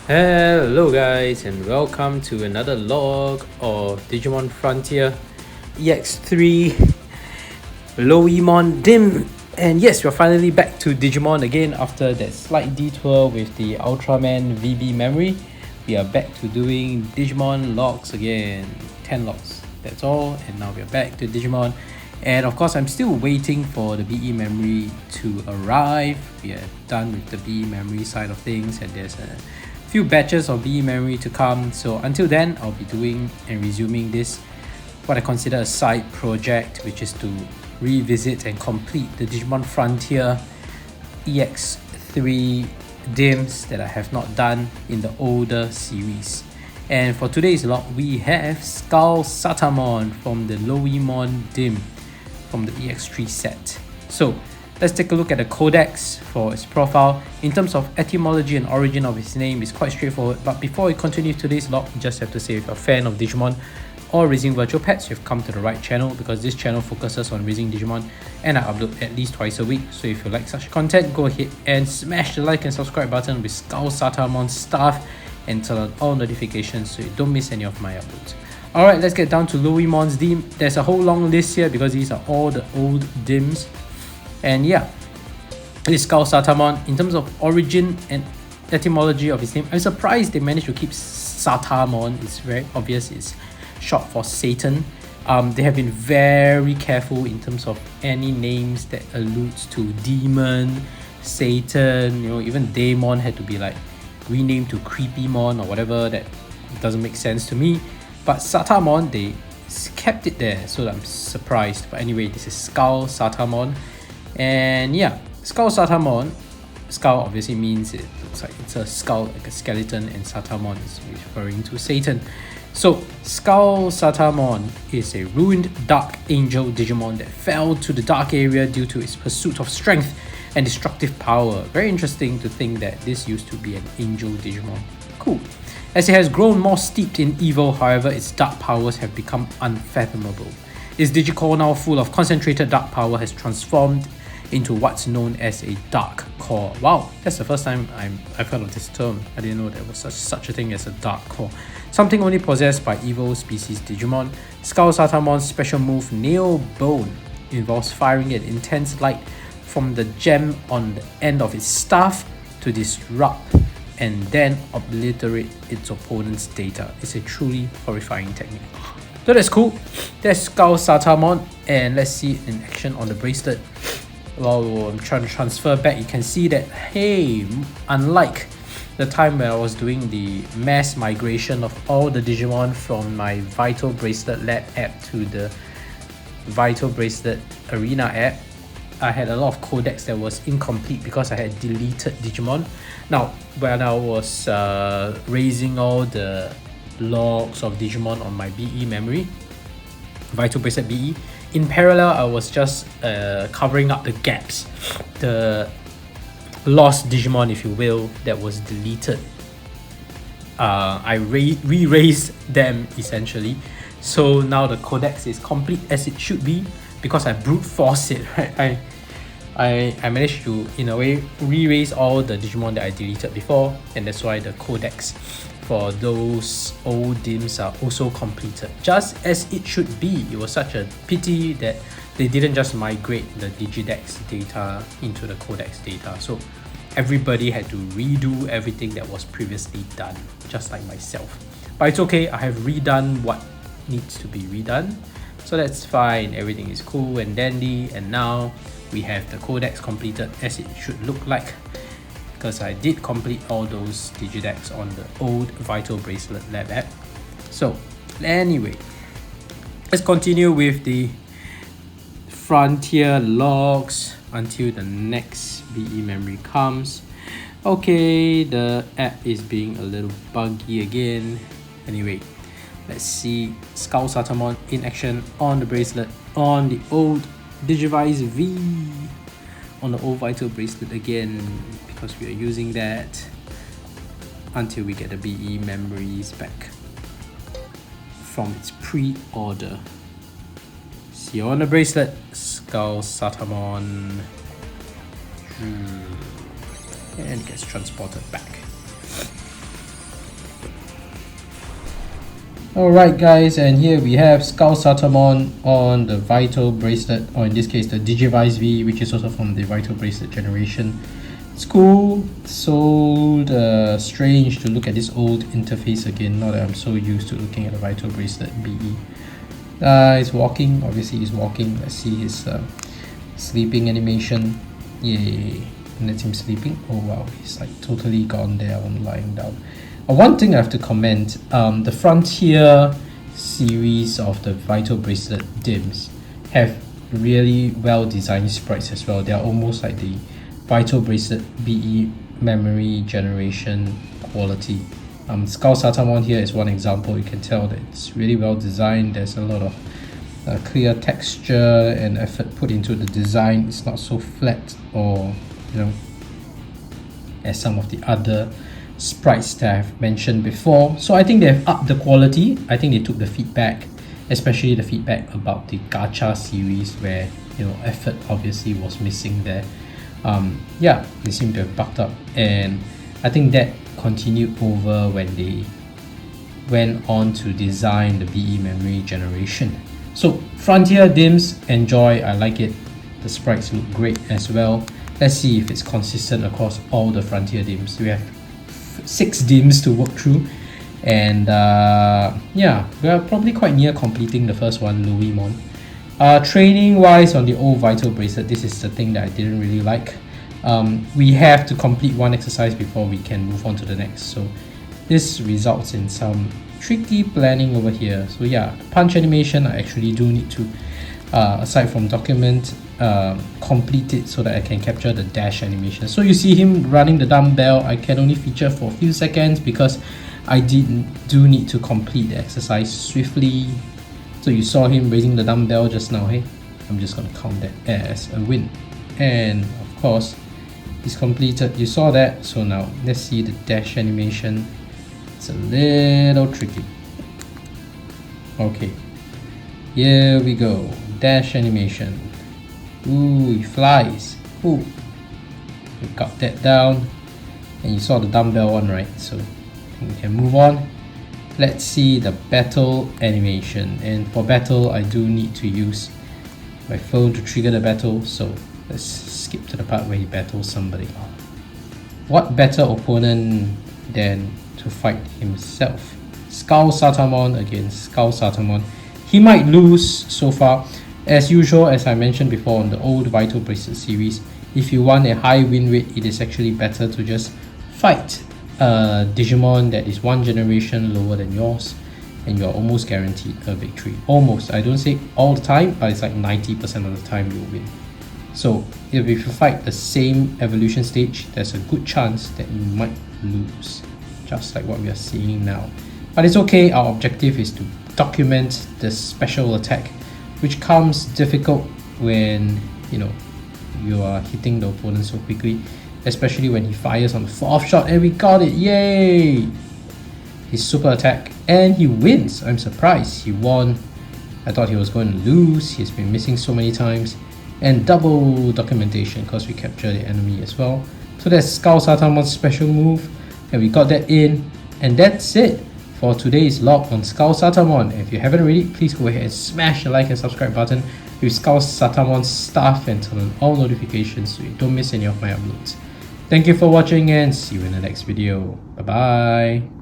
Hello guys and welcome to another log of Digimon Frontier EX3 Louwemon DiM. And yes, we're finally back to Digimon again after that slight detour with the Ultraman VB memory. We are back to doing Digimon logs again, 10 logs, that's all. And now we're back to Digimon. And of course, I'm still waiting for the BE memory to arrive. We are done with the BE memory side of things, and there's a few batches of BE memory to come. So until then, I'll be doing and resuming this, what I consider a side project, which is to revisit and complete the Digimon Frontier EX3 DIMs that I have not done in the older series. And for today's log, we have SkullSatamon from the Louwemon DiM from the EX3 set. So let's take a look at the Codex for its profile. In terms of etymology and origin of his name, is quite straightforward. But before we continue today's log, you just have to say if you're a fan of Digimon or raising virtual pets, you've come to the right channel, because this channel focuses on raising Digimon and I upload at least twice a week. So if you like such content, go ahead and smash the like and subscribe button with SkullSatamon stuff and turn on all notifications so you don't miss any of my uploads. Alright, let's get down to Louwemon's DIM. There's a whole long list here because these are all the old DIMs. And yeah, this SkullSatamon, in terms of origin and etymology of his name, I'm surprised they managed to keep Satamon. It's very obvious it's short for Satan. They have been very careful in terms of any names that alludes to demon, Satan, even Daemon had to be like renamed to Creepymon or whatever. That doesn't make sense to me. But Satamon, they kept it there, so I'm surprised. But anyway, this is SkullSatamon. And yeah, SkullSatamon, skull obviously means it looks like it's a skull, like a skeleton, and Satamon is referring to Satan. So SkullSatamon is a ruined dark angel Digimon that fell to the dark area due to its pursuit of strength and destructive power. Very interesting to think that this used to be an angel Digimon. Cool. As it has grown more steeped in evil, however, its dark powers have become unfathomable. Its Digicore, now full of concentrated dark power, has transformed into what's known as a dark core. Wow, that's the first time I've heard of this term. I didn't know there was such a thing as a dark core. Something only possessed by evil species Digimon. SkullSatamon's special move, Nail Bone, involves firing an intense light from the gem on the end of its staff to disrupt and then obliterate its opponent's data. It's a truly horrifying technique. So that's cool. That's SkullSatamon, and let's see it in action on the bracelet. While I'm trying to transfer back, you can see that, hey, unlike the time when I was doing the mass migration of all the Digimon from my Vital Bracelet Lab app to the Vital Bracelet Arena app, I had a lot of codex that was incomplete because I had deleted Digimon. Now, when I was raising all the logs of Digimon on my BE memory, Vital Bracelet BE, in parallel, I was just covering up the gaps, the lost Digimon, if you will, that was deleted. I re-raised them essentially. So now the codex is complete as it should be, because I brute force it, right? I managed to, in a way, re-raise all the Digimon that I deleted before, and that's why the codex for those old DIMs are also completed, just as it should be. It was such a pity that they didn't just migrate the Digidex data into the codex data, so everybody had to redo everything that was previously done, just like myself. But it's okay, I have redone what needs to be redone, so that's fine. Everything is cool and dandy, and now we have the codex completed as it should look like, because I did complete all those Digidex on the old Vital Bracelet Lab app. So anyway, let's continue with the Frontier logs until the next BE memory comes. Okay, the app is being a little buggy again. Anyway, let's see SkullSatamon in action on the bracelet on the old Digivice V, on the old Vital Bracelet again, because we are using that until we get the BE memories back from its pre-order. See you on the bracelet, SkullSatamon. And it gets transported back. Alright guys, and here we have SkullSatamon on the Vital Bracelet, or in this case the Digivice V, which is also from the Vital Bracelet generation. It's cool, so strange to look at this old interface again, now that I'm so used to looking at the Vital Bracelet BE. He's walking, obviously he's walking. Let's see his sleeping animation. Yay, that's him sleeping. Oh wow, he's like totally gone there on lying down. One thing I have to comment, the Frontier series of the Vital Bracelet DIMs have really well designed sprites as well. They are almost like the Vital Bracelet BE memory generation quality. SkullSatamon here is one example. You can tell that it's really well designed. There's a lot of clear texture and effort put into the design. It's not so flat or, you know, as some of the other sprites that I've mentioned before. So I think they've upped the quality. I think they took the feedback, especially the feedback about the gacha series where, you know, effort obviously was missing there. Yeah, they seem to have bucked up, and I think that continued over when they went on to design the BE memory generation. So Frontier DIMs, enjoy, I like it. The sprites look great as well. Let's see if it's consistent across all the Frontier DIMs. We have 6 DIMs to work through, and yeah, we are probably quite near completing the first one, Louwemon. Training wise on the old Vital Bracelet, this is the thing that I didn't really like. We have to complete one exercise before we can move on to the next, so this results in some tricky planning over here. So yeah, punch animation I actually do need to, aside from document, complete it so that I can capture the dash animation. So you see him running the dumbbell. I can only feature for a few seconds because I do need to complete the exercise swiftly. So you saw him raising the dumbbell just now. Hey, I'm just gonna count that as a win, and of course he's completed. You saw that. So now let's see the dash animation. It's a little tricky. Okay, here we go. Dash animation. Ooh, he flies. Ooh, we got that down, and you saw the dumbbell one, right? So we can move on. Let's see the battle animation, and for battle I do need to use my phone to trigger the battle. So let's skip to the part where he battles somebody. What better opponent than to fight himself? SkullSatamon against SkullSatamon. He might lose so far. As usual, as I mentioned before on the old Vital Bracelet series, if you want a high win rate, it is actually better to just fight a Digimon that is one generation lower than yours, and you're almost guaranteed a victory. Almost. I don't say all the time, but it's like 90% of the time you'll win. So if you fight the same evolution stage, there's a good chance that you might lose, just like what we are seeing now. But it's okay, our objective is to document the special attack, which comes difficult when, you know, you are hitting the opponent so quickly, especially when he fires on the 4th shot, and we got it, yay! His super attack, and he wins. I'm surprised he won. I thought he was going to lose. He's been missing so many times. And double documentation because we capture the enemy as well. So that's SkullSatamon's special move, and we got that in, and that's it for today's log on SkullSatamon. If you haven't already, please go ahead and smash the like and subscribe button with SkullSatamon's stuff, and turn on all notifications so you don't miss any of my uploads. Thank you for watching, and see you in the next video. Bye bye.